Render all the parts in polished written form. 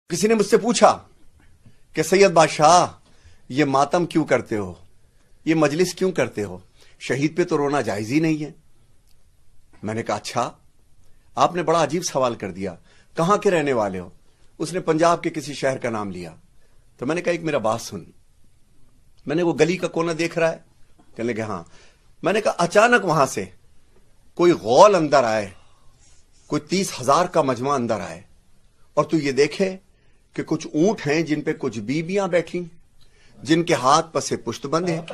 किसी ने मुझसे पूछा कि सैयद बादशाह ये मातम क्यों करते हो, ये मजलिस क्यों करते हो, शहीद पे तो रोना जायज ही नहीं है। मैंने कहा अच्छा, आपने बड़ा अजीब सवाल कर दिया, कहां के रहने वाले हो? उसने पंजाब के किसी शहर का नाम लिया। तो मैंने कहा एक मेरा बात सुन। मैंने वो गली का कोना देख रहा है? कहने लगे हाँ। मैंने कहा अचानक वहां से कोई गौल अंदर आए, कोई 30,000 का मजमा अंदर आए, और तू ये देखे कि कुछ ऊंट हैं जिन पे कुछ बीबियां बैठी, जिनके हाथ पसे पुष्ट बंधे हैं,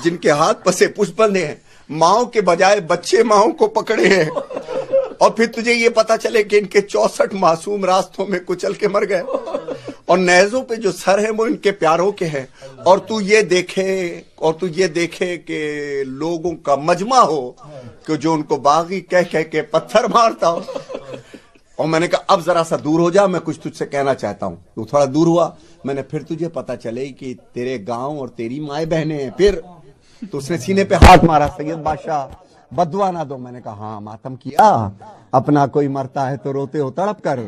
जिनके हाथ पसे पुष्ट बंधे हैं, माओ के बजाय बच्चे माओ को पकड़े हैं, और फिर तुझे ये पता चले कि इनके 64 मासूम रास्तों में कुचल के मर गए, और नेज़ों पे जो सर है वो इनके प्यारों के हैं, और तू ये देखे कि लोगों का मजमा हो कि जो उनको बागी कह कह के पत्थर मारता हो। और मैंने कहा अब जरा सा दूर हो जा, मैं कुछ तुझसे कहना चाहता हूं। तू थोड़ा दूर हुआ, मैंने फिर तुझे पता चले कि तेरे गांव और तेरी माए बहनें हैं। फिर तो उसने सीने पे हाथ मारा, सैयद बादशाह बदुआ ना दो। मैंने कहा हाँ, मातम किया, अपना कोई मरता है तो रोते हो तड़प कर,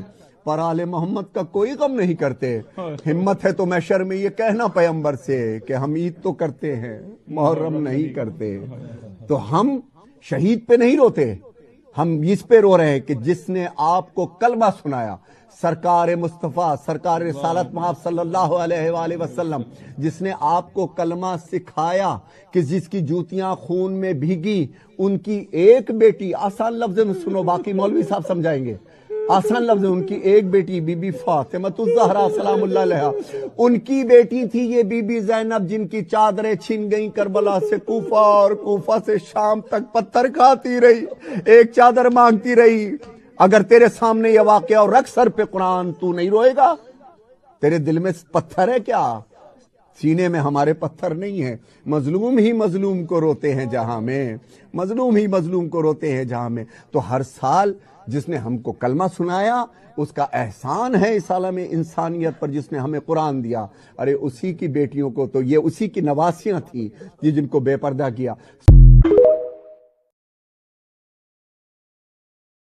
पर आले मोहम्मद का कोई गम नहीं करते। हिम्मत है तो मैशर में ये कहना पैगंबर से कि हम ईद तो करते हैं, मुहर्रम नहीं करते। तो हम शहीद पे नहीं रोते, हम इस पे रो रहे हैं कि जिसने आपको कलमा सुनाया, सरकार मुस्तफा, सरकार रिसालत महब सल्लल्लाहु अलैहि वसल्लम, जिसने आपको कलमा सिखाया, कि जिसकी जूतियां खून में भीगी, उनकी एक बेटी, आसान लफ्ज में सुनो, बाकी मौलवी साहब समझाएंगे, आसान लफ्ज, उनकी एक बेटी बीबी फातिमतुज़ ज़हरा सलामुल्लाह अलैहा, उनकी बेटी थी ये बीबी ज़ैनब, जिनकी चादरें छिन गई करबला से कूफा और कूफा से शाम तक पत्थर खाती रही, एक चादर मांगती रही। अगर तेरे सामने ये वाकया और रख सर पे कुरान, तू नहीं रोएगा? तेरे दिल में पत्थर है क्या? सीने में हमारे पत्थर नहीं है। मजलूम ही मजलूम को रोते हैं जहां में, मजलूम ही मजलूम को रोते हैं जहां में। तो हर साल जिसने हमको कलमा सुनाया, उसका एहसान है इस आलम इंसानियत पर, जिसने हमें कुरान दिया। अरे उसी की बेटियों को तो ये उसी की नवासियां थी जिनको बेपर्दा किया।